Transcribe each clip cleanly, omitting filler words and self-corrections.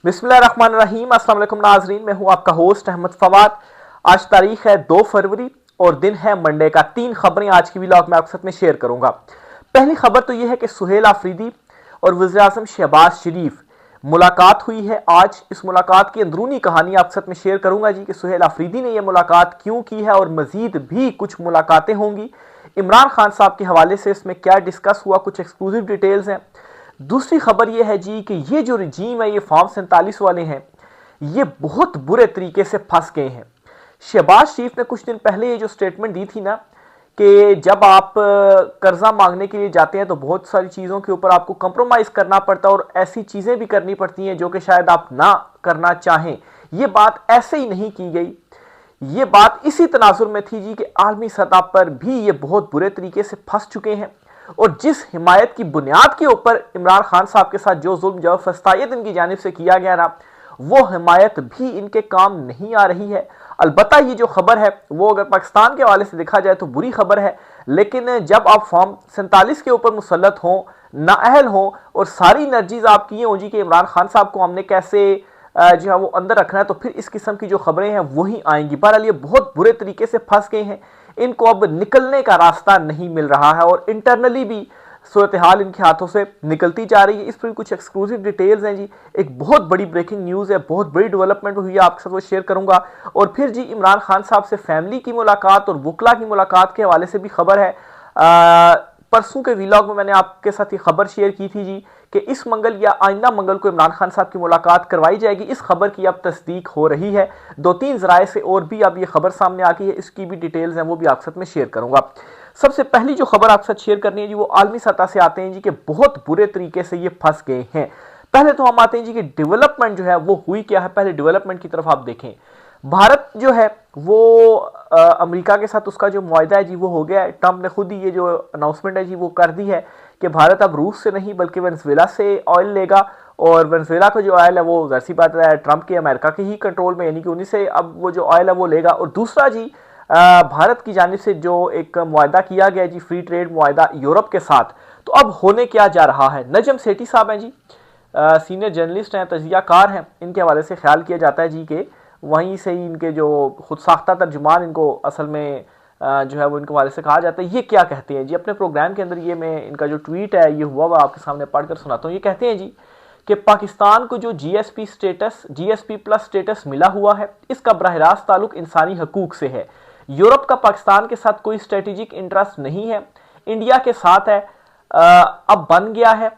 बिस्मिल्लाहिर्रहमानिर्रहीम। अस्सलाम वालेकुम नाजरीन, मैं हूं आपका होस्ट अहमद फवाद। आज तारीख है 2 फरवरी और दिन है मंडे का। 3 खबरें आज की व्लॉग में आपके साथ में शेयर करूंगा। पहली खबर तो यह है कि सुहेल आफरीदी और वज़ीर आज़म शहबाज शरीफ मुलाकात हुई है आज। इस मुलाकात की अंदरूनी कहानी आपके साथ में शेयर करूंगा जी कि सुहेल आफरीदी ने यह मुलाकात क्यों की है और मजीद भी कुछ मुलाकातें होंगी। इमरान खान साहब के हवाले से इसमें क्या डिस्कस हुआ, कुछ एक्सक्लूसिव डिटेल्स हैं। दूसरी खबर यह है जी कि ये जो रजीम है, ये फॉर्म 47 वाले हैं, ये बहुत बुरे तरीके से फंस गए हैं। शहबाज शरीफ ने कुछ दिन पहले ये जो स्टेटमेंट दी थी ना कि जब आप कर्जा मांगने के लिए जाते हैं तो बहुत सारी चीज़ों के ऊपर आपको कंप्रोमाइज़ करना पड़ता है और ऐसी चीज़ें भी करनी पड़ती हैं जो कि शायद आप ना करना चाहें। ये बात ऐसे ही नहीं की गई, ये बात इसी तनाजुर में थी जी कि आलमी सतह पर भी ये बहुत बुरे तरीके से फंस चुके हैं और जिस हिमायत की बुनियाद के ऊपर इमरान खान साहब के साथ जो जुल्म जो फस्तायत इनकी जानिब से किया गया ना, वो हिमायत भी इनके काम नहीं आ रही है। अलबत्ता ये जो खबर है वो अगर पाकिस्तान के हवाले से देखा जाए तो बुरी खबर है, लेकिन जब आप फॉर्म 47 के ऊपर मुसल्लत हों, नाअहल हों और सारी एनर्जीज आपकी ये हो जी कि इमरान खान साहब को हमने कैसे जो है वो अंदर रखना है, तो फिर इस किस्म की जो खबरें हैं वही आएंगी। बहरहाल ये बहुत बुरे तरीके से फंस गए हैं, इनको अब निकलने का रास्ता नहीं मिल रहा है और इंटरनली भी सूरत हाल इनके हाथों से निकलती जा रही है। इस पर कुछ एक्सक्लूसिव डिटेल्स हैं जी। एक बहुत बड़ी ब्रेकिंग न्यूज़ है, बहुत बड़ी डेवलपमेंट हुई है, आपके साथ वो शेयर करूंगा। और फिर जी इमरान खान साहब से फैमिली की मुलाकात और वकला की मुलाकात के हवाले से भी खबर है। परसों के व्लॉग में मैंने आपके साथ ये खबर शेयर की थी जी कि इस मंगल या आइंदा मंगल को इमरान खान साहब की मुलाकात करवाई जाएगी। इस खबर की अब तस्दीक हो रही है। 2-3 ज़राए से और भी अब ये खबर सामने आ गई है, इसकी भी डिटेल्स हैं वो भी आपके साथ में शेयर करूंगा। सबसे पहली जो खबर आपके साथ शेयर करनी है जी वो आलमी सतह से आते हैं जी कि बहुत बुरे तरीके से ये फंस गए हैं। पहले तो हम आते हैं जी कि डेवलपमेंट जो है वो हुई क्या है। पहले डेवलपमेंट की तरफ आप देखें। भारत जो है वो अमेरिका के साथ उसका जो मुआहदा है जी वो हो गया है। ट्रंप ने खुद ही ये जो अनाउंसमेंट है जी वो कर दी है कि भारत अब रूस से नहीं बल्कि वेनेजुएला से ऑयल लेगा और वेनेजुएला का जो ऑयल है वो जाहिर सी बात है ट्रंप के अमेरिका के ही कंट्रोल में, यानी कि उन्हीं से अब वो जो ऑयल है वो लेगा। और दूसरा जी भारत की जानिब से जो एक मुआहदा किया गया जी, फ्री ट्रेड मुआहदा यूरोप के साथ, तो अब होने क्या जा रहा है। नजम सेठी साहब हैं जी, सीनियर जर्नलिस्ट हैं, तजियाकार हैं, इनके हवाले से ख्याल किया जाता है जी कि वहीं से ही इनके जो खुद साख्ता तर्जुमान इनको असल में जो है वो इनके हवाले से कहा जाता है। ये क्या कहते हैं जी अपने प्रोग्राम के अंदर, ये मैं इनका जो ट्वीट है ये हुआ हुआ आपके सामने पढ़कर सुनाता हूँ। ये कहते हैं जी कि पाकिस्तान को जो जीएसपी प्लस स्टेटस मिला हुआ है, इसका बराह रास्त ताल्लुक इंसानी हकूक से है। यूरोप का पाकिस्तान के साथ कोई स्ट्रेटेजिक इंटरेस्ट नहीं है, इंडिया के साथ है। अब बन गया है,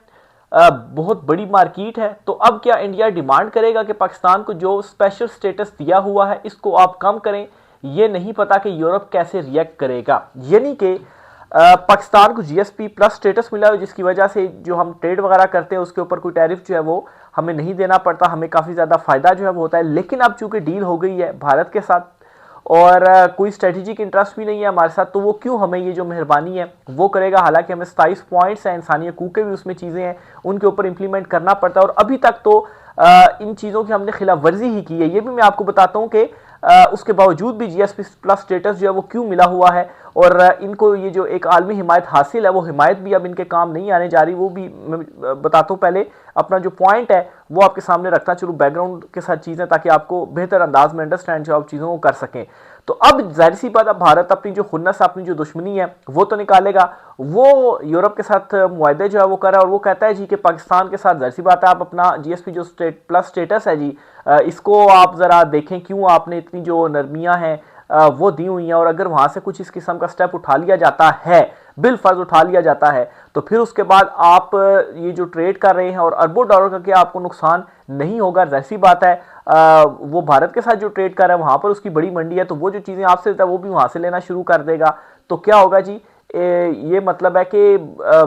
बहुत बड़ी मार्केट है, तो अब क्या इंडिया डिमांड करेगा कि पाकिस्तान को जो स्पेशल स्टेटस दिया हुआ है इसको आप कम करें। ये नहीं पता कि यूरोप कैसे रिएक्ट करेगा। यानी कि पाकिस्तान को जीएसपी प्लस स्टेटस मिला है जिसकी वजह से जो हम ट्रेड वगैरह करते हैं उसके ऊपर कोई टैरिफ जो है वो हमें नहीं देना पड़ता, हमें काफ़ी ज़्यादा फ़ायदा जो है वो होता है। लेकिन अब चूंकि डील हो गई है भारत के साथ और कोई स्ट्रेटेजिक इंटरेस्ट भी नहीं है हमारे साथ, तो वो क्यों हमें ये जो मेहरबानी है वो करेगा। हालांकि हमें 27 पॉइंट्स हैं, इंसानी हकूक़ के भी उसमें चीज़ें हैं, उनके ऊपर इंप्लीमेंट करना पड़ता है और अभी तक तो इन चीज़ों की हमने खिलाफ वर्जी ही की है। ये भी मैं आपको बताता हूँ कि उसके बावजूद भी जीएसपी प्लस स्टेटस जो है वो क्यों मिला हुआ है और इनको ये जो एक आलमी हिमायत हासिल है वो हिमायत भी अब इनके काम नहीं आने जा रही, वो भी मैं बताता हूँ। पहले अपना जो पॉइंट है वो आपके सामने रखता चलूँ बैकग्राउंड के साथ चीज़ें, ताकि आपको बेहतर अंदाज में अंडरस्टैंड जो आप चीज़ों को कर सकें। तो अब जाहिर सी बात, अब भारत अपनी जो खुन्नस, अपनी जो दुश्मनी है वो तो निकालेगा। वो यूरोप के साथ मुआहदे जो है वो कर रहा है और वो कहता है जी कि पाकिस्तान के साथ जाहिर सी बात है आप अपना जीएसपी जो प्लस स्टेटस है जी, इसको आप ज़रा देखें क्यों आपने इतनी जो नरमियाँ हैं वो दी हुई हैं। और अगर वहाँ से कुछ इस किस्म का स्टेप उठा लिया जाता है, बिलफर्ज उठा लिया जाता है, तो फिर उसके बाद आप ये जो ट्रेड कर रहे हैं और अरबों डॉलर का क्या आपको नुकसान नहीं होगा। जैसी बात है वो भारत के साथ जो ट्रेड कर रहा है वहाँ पर उसकी बड़ी मंडी है, तो वो जो चीज़ें आपसे लेता है वो भी वहाँ से लेना शुरू कर देगा। तो क्या होगा जी, ये मतलब है कि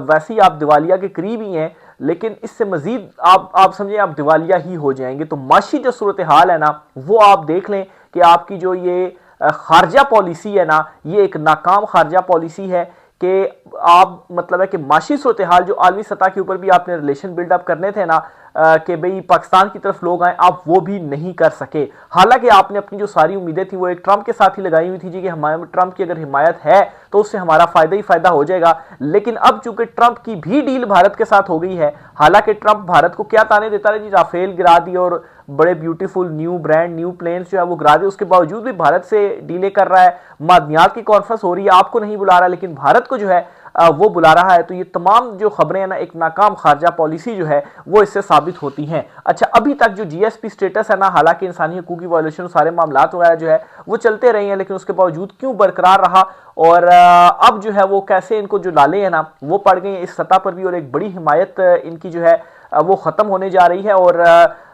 वैसे ही आप दिवालिया के करीब ही हैं, लेकिन इससे मजीद आप समझें आप दिवालिया ही हो जाएंगे। तो माशी जो सूरत हाल है ना वो आप देख लें कि आपकी जो ये खारजा पॉलिसी है ना, ये एक नाकाम खारजा पॉलिसी है कि आप मतलब है कि माशी सूरत हाल जो आलमी सतह के ऊपर भी आपने रिलेशन बिल्डअप करने थे ना, कि भाई पाकिस्तान की तरफ लोग आए, आप वो भी नहीं कर सके। हालांकि आपने अपनी जो सारी उम्मीदें थी वो एक ट्रंप के साथ ही लगाई हुई थी जी कि हमारे ट्रंप की अगर हिमायत है तो उससे हमारा फायदा ही फायदा हो जाएगा। लेकिन अब चूंकि ट्रंप की भी डील भारत के साथ हो गई है, हालांकि ट्रंप भारत को क्या ताने देता रहे जी, राफेल गिरा दी और बड़े beautiful new brand new planes जो है वो गिरा दी, उसके बावजूद भी भारत से डीले कर रहा है। मादनियात की कॉन्फ्रेंस हो रही है, आपको नहीं बुला रहा लेकिन भारत को जो है वो बुला रहा है। तो ये तमाम जो खबरें हैं ना, एक नाकाम खारजा पॉलिसी जो है वो इससे साबित होती हैं। अच्छा, अभी तक जो जीएसपी स्टेटस है ना, हालांकि इंसानी हकूक की वायलेशन सारे मामला वगैरह जो है वो चलते रहे हैं, लेकिन उसके बावजूद क्यों बरकरार रहा और अब जो है वो कैसे इनको जो लाले हैं ना वो पड़ गई हैं इस सतह पर भी, और एक बड़ी हिमायत इनकी जो है वो खत्म होने जा रही है। और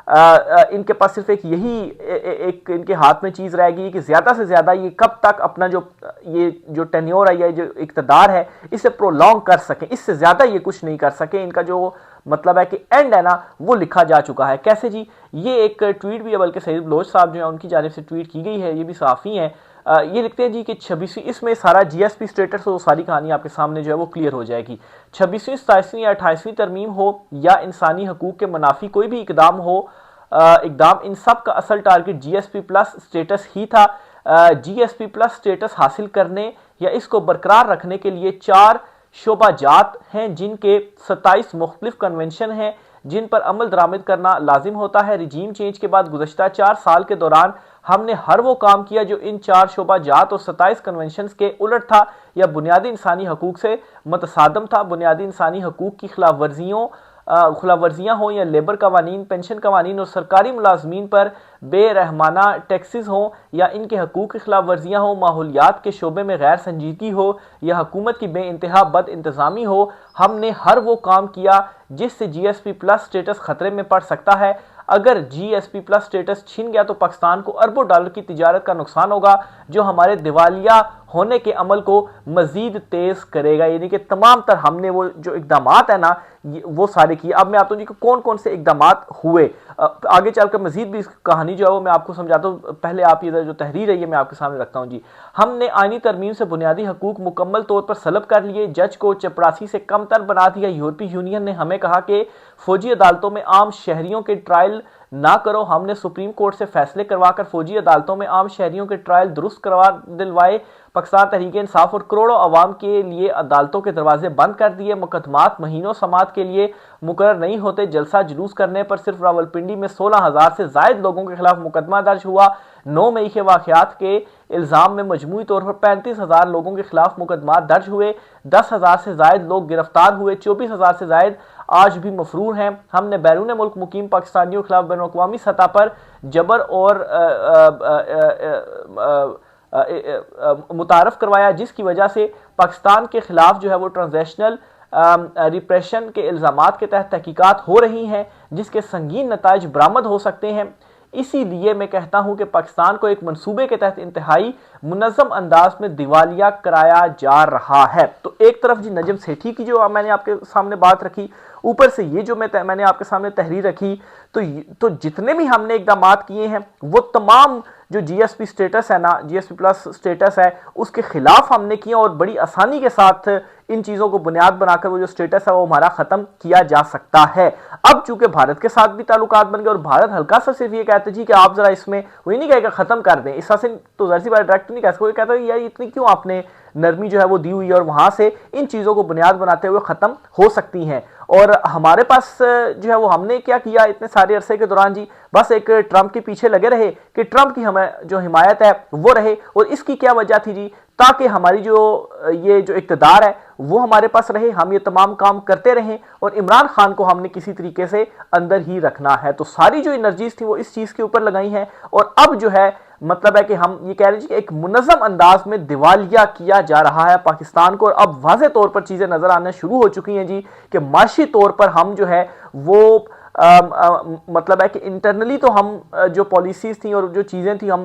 इनके पास सिर्फ एक यही एक इनके हाथ में चीज रहेगी कि ज्यादा से ज्यादा ये कब तक अपना जो टेन्योर है या जो इक़्तिदार है इसे प्रोलॉन्ग कर सके, इससे ज्यादा ये कुछ नहीं कर सके। इनका जो मतलब है कि एंड है ना वो लिखा जा चुका है। कैसे जी, ये एक ट्वीट भी है, बल्कि सईद बलोच साहब जो है उनकी जानिब से ट्वीट की गई है, ये भी सहाफ़ी हैं। ये लिखते हैं जी कि 26वीं, इसमें सारा जीएसपी स्टेटस तो सारी कहानी आपके सामने जो है वो क्लियर हो जाएगी। 26वीं, 27वीं या 28वीं तरमीम हो या इंसानी हकूक के मुनाफी कोई भी इकदाम हो, इकदाम, इन सब का असल टारगेट जीएसपी प्लस स्टेटस ही था। जीएसपी प्लस स्टेटस हासिल करने या इसको बरकरार रखने के लिए 4 शोबाजात हैं, जिनके 27 मुख्तलिफ कन्वेंशन हैं जिन पर अमल दरामद करना लाजिम होता है। रिजीम चेंज के बाद गुज़श्ता 4 साल के दौरान हमने हर वो काम किया जो इन 4 शोबाजात और 27 कन्वेंशन के उलट था या बुनियादी इंसानी हकूक से मतसादम था। बुनियादी इंसानी हकूक की खिलाफवर्जियाँ हों या लेबर कवानीन, पेंशन कवानीन और सरकारी मुलाजमीन पर बेरहमाना टैक्सेस हों या इनके हकूक की खिलाफवर्जियाँ हों, माहौलियात के शोबे में गैर संजीदगी हो या हुकूमत की बेइंतहा बद इंतज़ामी हो, हमने हर वो काम किया जिससे जीएसपी प्लस स्टेटस खतरे में पड़ सकता है। अगर जीएसपी प्लस स्टेटस छिन गया तो पाकिस्तान को अरबों डॉलर की तिजारत का नुकसान होगा, जो हमारे दिवालिया होने के अमल को मजीद तेज करेगा। यानी कि तमाम तर हमने वो जो इकदाम है ना वो सारे किए। अब मैं आता हूँ जी कौन कौन से इकदाम हुए, आगे चलकर मजीद भी कहानी जो है वो मैं आपको समझाता हूँ। पहले आप ये जो तहरीर है ये मैं आपके सामने रखता हूँ जी। हमने आईनी तरमीम से बुनियादी हकूक मुकम्मल तौर पर सलब कर लिए, जज को चपरासी से कम तर बना दिया। यूरोपीय यूनियन ने हमें कहा कि फौजी अदालतों में आम शहरियों के ट्रायल ना करो, हमने सुप्रीम कोर्ट से फैसले करवाकर फौजी अदालतों में आम शहरियों के ट्रायल दुरुस्त करवा दिलवाए। पाकिस्तान तहरीक इंसाफ और करोड़ों अवाम के लिए अदालतों के दरवाजे बंद कर दिए। मुकदमात महीनों समात के लिए मुकर्रर नहीं होते, जलसा जुलूस करने पर सिर्फ रावलपिंडी में 16,000 से जायद लोगों के खिलाफ मुकदमा दर्ज हुआ। 9 मई के वाकयात के इल्जाम में मजमूई तौर पर 35,000 लोगों के खिलाफ मुकदमा दर्ज हुए, 10,000 से जायद लोग गिरफ्तार हुए, 24,000 से जायद आज भी मफरूर हैं। हमने बैरून मुल्क मुकीम पाकिस्तानियों के खिलाफ बैनुल-अक़वामी सतह पर जबर और मुतारफ करवाया, जिसकी वजह से पाकिस्तान के खिलाफ जो है वो ट्रांजैक्शनल रिप्रेशन के इल्जामात के तहत तहकीकात हो रही हैं, जिसके संगीन नताइज बरामद हो सकते हैं। इसीलिए मैं कहता हूं कि पाकिस्तान को एक मंसूबे के तहत इंतहाई मुनज़्ज़म अंदाज में दिवालिया कराया जा रहा है। तो एक तरफ जी नजम सेठी की जो मैंने आपके सामने बात रखी, ऊपर से ये जो मैंने आपके सामने तहरीर रखी, तो जितने भी हमने इकदाम किए हैं वो तमाम जो जीएसपी स्टेटस है ना, जीएसपी प्लस स्टेटस है, उसके खिलाफ हमने किया और बड़ी आसानी के साथ इन चीजों को बुनियाद बनाकर वो जो स्टेटस है वो हमारा खत्म किया जा सकता है। अब चूंकि भारत के साथ भी ताल्लुकात बन गए और भारत हल्का सा सिर्फ ये कहते जी कि आप जरा इसमें वही नहीं कहेगा खत्म कर दें, इस से तो जर्सी बात डायरेक्ट नहीं कह सकते, कहता है यार इतनी क्यों आपने नरमी जो है वो दी हुई है, और वहां से इन चीजों को बुनियाद बनाते हुए खत्म हो सकती हैं। और हमारे पास जो है वो हमने क्या किया इतने सारे अरसे के दौरान जी, बस एक ट्रंप के पीछे लगे रहे कि ट्रंप की हमें जो हिमायत है वो रहे। और इसकी क्या वजह थी जी, ताकि हमारी ये जो इक़्तिदार है वो हमारे पास रहे, हम ये तमाम काम करते रहें और इमरान खान को हमने किसी तरीके से अंदर ही रखना है। तो सारी जो एनर्जीज थी वो इस चीज के ऊपर लगाई हैं और अब जो है मतलब है कि हम ये कह रहे हैं कि एक मुनज़्ज़म अंदाज में दिवालिया किया जा रहा है पाकिस्तान को। और अब वाज़े तौर पर चीजें नजर आने शुरू हो चुकी हैं जी कि माशी तौर पर हम जो है वो मतलब है कि इंटरनली तो हम जो पॉलिसीज थी और जो चीजें थी हम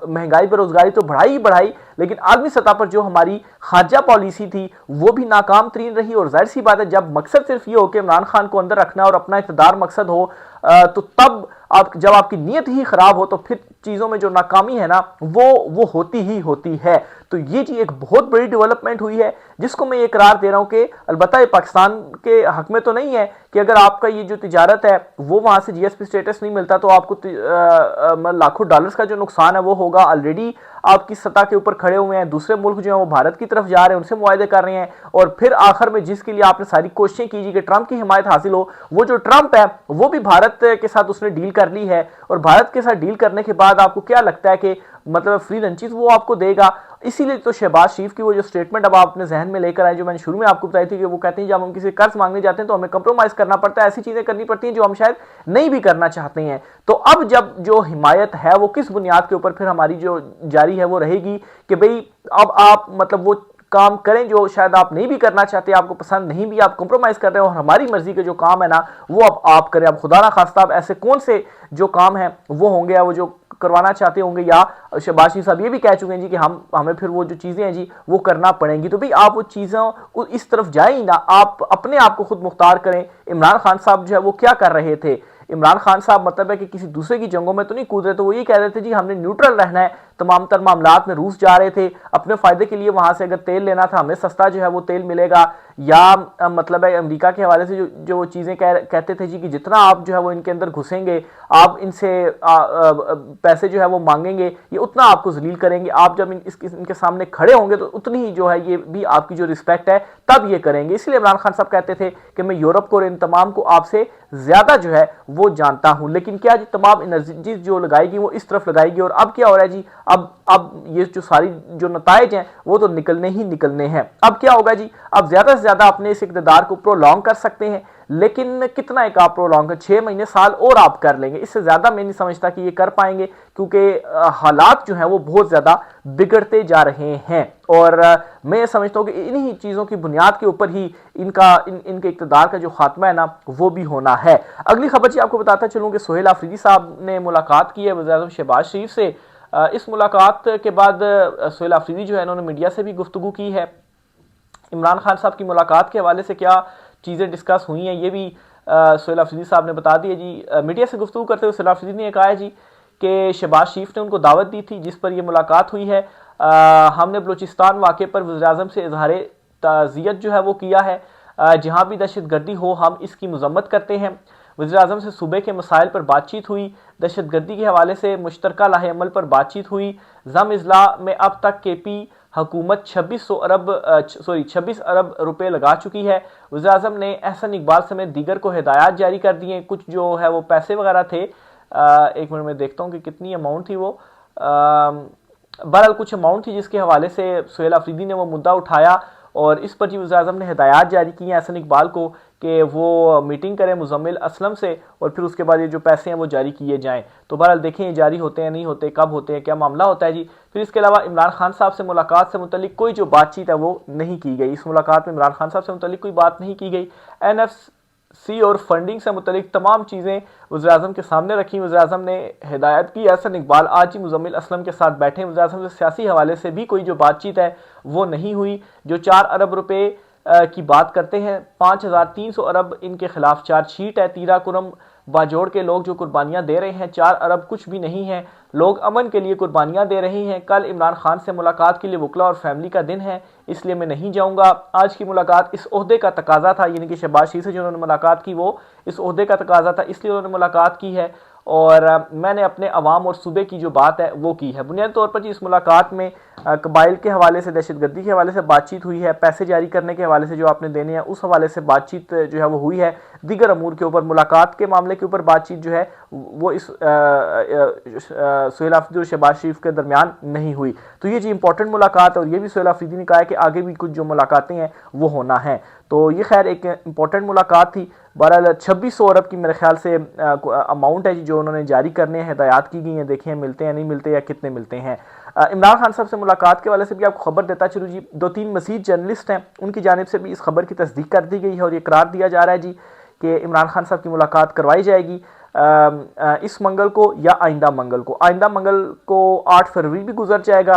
महंगाई बेरोजगारी तो बढ़ाई ही बढ़ाई, लेकिन आलमी सतह पर जो हमारी खारजा पॉलिसी थी वो भी नाकाम तरीन रही। और जाहिर सी बात है, जब मकसद सिर्फ ये हो कि इमरान खान को अंदर रखना और अपना इक़्तिदार मकसद हो, तो तब जब आपकी नीयत ही खराब हो तो फिर चीज़ों में जो नाकामी है ना वो होती ही होती है। तो ये जी एक बहुत बड़ी डेवलपमेंट हुई है जिसको मैं ये करार दे रहा हूँ कि अलबत्ता ये पाकिस्तान के हक में तो नहीं है कि अगर आपका ये जो तिजारत है वो वहाँ से जीएसपी स्टेटस नहीं मिलता तो आपको लाखों डॉलर्स का जो नुकसान है वो होगा। ऑलरेडी आपकी सतह के ऊपर खड़े हुए हैं, दूसरे मुल्क जो है वो भारत की तरफ जा रहे हैं, उनसे मुआहदे कर रहे हैं, और फिर आखिर में जिसके लिए आपने सारी कोशिशें कीजिए कि ट्रंप की हिमायत हासिल हो, वो जो ट्रंप है वो भी भारत के साथ उसने डील कर ली है। और भारत के साथ डील करने के बाद आपको क्या लगता है कि मतलब फ्री लंचेस वो आपको देगा? इसीलिए तो शहबाज शरीफ की वो जो स्टेटमेंट अब आप अपने जहन में लेकर आए, जो मैंने शुरू में आपको बताई थी कि वो कहते हैं जब हम किसी कर्ज मांगने जाते हैं तो हमें कंप्रोमाइज करना पड़ता है, ऐसी चीजें करनी पड़ती हैं जो हम शायद नहीं भी करना चाहते हैं। तो अब जब जो हिमायत है वो किस बुनियाद के ऊपर फिर हमारी जो जारी है वो रहेगी कि भाई अब आप मतलब वो काम करें जो शायद आप नहीं भी करना चाहते, आपको पसंद नहीं भी, आप कंप्रोमाइज कर रहे हो, और हमारी मर्जी के जो काम है ना वो अब आप करें। अब खुदा ना खास्ता अब ऐसे कौन से जो काम है वो होंगे या वो जो करवाना चाहते होंगे, या शहबाज शरीफ साहब ये भी कह चुके हैं जी कि हमें फिर वो जो चीज़ें हैं जी वो करना पड़ेंगी। तो भाई आप वो चीज़ों इस तरफ जाए ही ना, आप अपने आप को खुद मुख्तार करें। इमरान खान साहब जो है वो क्या कर रहे थे? इमरान खान साहब मतलब है कि किसी दूसरे की जंगों में तो नहीं कूद रहे, तो वो ये कह रहे थे जी हमने न्यूट्रल रहना है तमाम तर मामलात में। रूस जा रहे थे अपने फायदे के लिए, वहां से अगर तेल लेना था हमें सस्ता जो है वो तेल मिलेगा, या मतलब है अमेरिका के हवाले से जो वो चीज़ें कहते थे जी कि जितना आप जो है वो इनके अंदर घुसेंगे, आप इनसे पैसे जो है वो मांगेंगे, ये उतना आपको जलील करेंगे, आप जब इनके सामने खड़े होंगे तो उतनी ही जो है ये भी आपकी जो रिस्पेक्ट है तब ये करेंगे। इसलिए इमरान खान साहब कहते थे कि मैं यूरोप को और इन तमाम को आपसे ज्यादा जो है वो जानता हूं। लेकिन क्या जी तमाम एनर्जी जो लगाएगी वो इस तरफ लगाएगी, और अब क्या हो रहा है जी, अब ये जो सारी जो नताइज हैं वो तो निकलने ही निकलने हैं। अब क्या होगा जी, अब ज्यादा से ज्यादा अपने इस इक़्तिदार को प्रोलॉन्ग कर सकते हैं, लेकिन कितना एक आप प्रोलॉन्ग 6 महीने साल और आप कर लेंगे, इससे ज्यादा मैं नहीं समझता कि ये कर पाएंगे, क्योंकि हालात जो हैं वो बहुत ज्यादा बिगड़ते जा रहे हैं। और मैं समझता हूं कि इन्हीं चीजों की बुनियाद के ऊपर ही इनके इक़्तिदार का जो खात्मा है ना वो भी होना है। अगली खबर जी आपको बताता चलूं कि सोहेल आफरीदी साहब ने मुलाकात की है वज़ीर-ए-आज़म शहबाज शरीफ से। इस मुलाकात के बाद सोहेल आफरीदी जो है इन्होंने मीडिया से भी गुफ्तगू की है। इमरान खान साहब की मुलाकात के हवाले से क्या चीज़ें डिस्कस हुई हैं ये भी सोहेल आफरीदी साहब ने बता दिया जी। मीडिया से गुफ्तगू करते हुए सोहेल आफरीदी ने कहा है जी कि शहबाज शरीफ ने उनको दावत दी थी जिस पर यह मुलाकात हुई है। हमने बलूचिस्तान वाक़े पर वज़ीर-ए-आज़म से इज़हार ताज़ियत जो है वो किया है। जहाँ भी दहशतगर्दी हो हम इसकी मज़म्मत करते हैं। वज़ीर-ए-आज़म से सूबे के मसाइल पर बातचीत हुई। दहशतगर्दी के हवाले से मुश्तरका लाहे अमल पर बातचीत हुई। ज़म इज़ला में अब तक केपी हुकूमत 26 अरब रुपए लगा चुकी है। वज़ीर-ए-आज़म ने एहसन इकबाल समेत दीगर को हिदायत जारी कर दी हैं। कुछ जो है वो पैसे वगैरह थे, एक मिनट में देखता हूँ कि कितनी अमाउंट थी वो, बहरहाल कुछ अमाउंट थी जिसके हवाले से सोहेल आफरीदी ने वो मुद्दा उठाया, और इस पर जी वज़ीर-ए-आज़म ने हिदायत जारी की हैं एहसन इकबाल को कि वो मीटिंग करें मुज़म्मिल असलम से, और फिर उसके बाद ये जो पैसे हैं वो जारी किए जाएं। तो बहरहाल देखें ये जारी होते हैं नहीं होते, कब होते हैं, क्या मामला होता है जी। फिर इसके अलावा इमरान खान साहब से मुलाकात से मुतल्लिक कोई जो बातचीत है वो नहीं की गई। इस मुलाकात में इमरान खान साहब से मुतल्लिक कोई बात नहीं की गई। NFC और फंडिंग से मुतल्लिक तमाम चीज़ें वज़ीर-ए-आज़म के सामने रखी। वज़ीर-ए-आज़म ने हिदायत की एहसन इकबाल आज ही मुज़म्मिल असलम के साथ बैठे। वज़ीर-ए-आज़म से सियासी हवाले से भी कोई जो बातचीत है वो नहीं हुई। जो 4 अरब रुपए की बात करते हैं, 5300 अरब इनके खिलाफ चार्जशीट है। तीरा कुरम बाजोड़ के लोग जो कुर्बानियां दे रहे हैं, 4 अरब कुछ भी नहीं है। लोग अमन के लिए कुर्बानियां दे रहे हैं। कल इमरान खान से मुलाकात के लिए वकला और फैमिली का दिन है, इसलिए मैं नहीं जाऊंगा। आज की मुलाकात इस ओहदे का तकाजा था, यानी कि शहबाज शरीफ से जो उन्होंने मुलाकात की वो इस ओहदे का तकाजा था, इसलिए उन्होंने मुलाकात की है। और मैंने अपने अवाम और सूबे की जो बात है वो की है। बुनियादी तौर पर जी इस मुलाकात में कबाइल के हवाले से, दहशतगर्दी के हवाले से बातचीत हुई है। पैसे जारी करने के हवाले से जो आपने देने हैं उस हवाले से बातचीत जो है वो हुई है। दीगर अमूर के ऊपर, मुलाकात के मामले के ऊपर बातचीत जो है वो इस सोहेल आफरीदी और शहबाज शरीफ के दरमियान नहीं हुई। तो ये जी इंपॉर्टेंट मुलाकात है, और ये भी सोहेल आफरीदी ने कहा है कि आगे भी कुछ जो मुलाकातें हैं वो होना है। तो ये खैर एक इंपॉर्टेंट मुलाकात थी। बहरहाल 2600 अरब की मेरे ख्याल से अमाउंट है जो उन्होंने जारी करने हैं, हिदायत की गई हैं। देखें मिलते हैं नहीं मिलते या कितने मिलते हैं। इमरान खान साहब से मुलाकात के वाले से भी आपको खबर देता चलूँ जी, 2-3 मज़ीद जर्नलिस्ट हैं उनकी जानिब से भी इस खबर की तस्दीक कर दी गई है, और ये करार दिया जा रहा है जी कि इमरान खान साहब की मुलाकात करवाई जाएगी इस मंगल को या आइंदा मंगल को। आइंदा मंगल को 8 फरवरी भी गुजर जाएगा,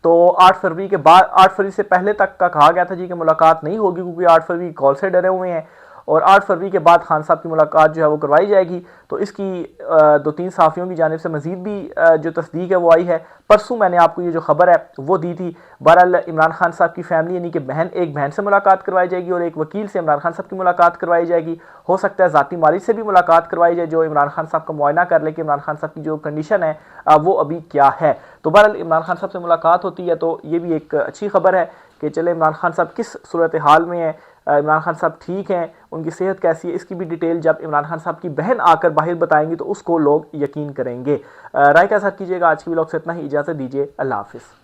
तो 8 फरवरी के बाद 8 फरवरी से पहले तक का कहा गया था जी कि मुलाकात नहीं होगी, क्योंकि 8 फरवरी कॉल से डरे हुए हैं और 8 फरवरी के बाद खान साहब की मुलाकात जो है वो करवाई जाएगी। तो इसकी 2-3 सहाफ़ियों की जानिब से मजीद भी जो तस्दीक है वो आई है। परसों मैंने आपको ये जो खबर है वो दी थी। बहरहाल इमरान खान साहब की फैमिली यानी कि एक बहन से मुलाकात करवाई जाएगी और एक वकील से इमरान खान साहब की मुलाकात करवाई जाएगी। हो सकता है ज़ाती मालिक से भी मुलाकात करवाई जाए जो इमरान खान साहब का मुआयना कर ले कि इमरान खान साहब की जो कंडीशन है वो अभी क्या है। तो बहरहाल इमरान खान साहब से मुलाकात होती है तो ये भी एक अच्छी खबर है कि चले इमरान खान साहब किस सूरत हाल में है, इमरान खान साहब ठीक हैं, उनकी सेहत कैसी है, इसकी भी डिटेल जब इमरान खान साहब की बहन आकर बाहर बताएंगी तो उसको लोग यकीन करेंगे। राय के साथ कीजिएगा। आज की व्लॉग से इतना ही, इजाज़त दीजिए, अल्लाह हाफिज़।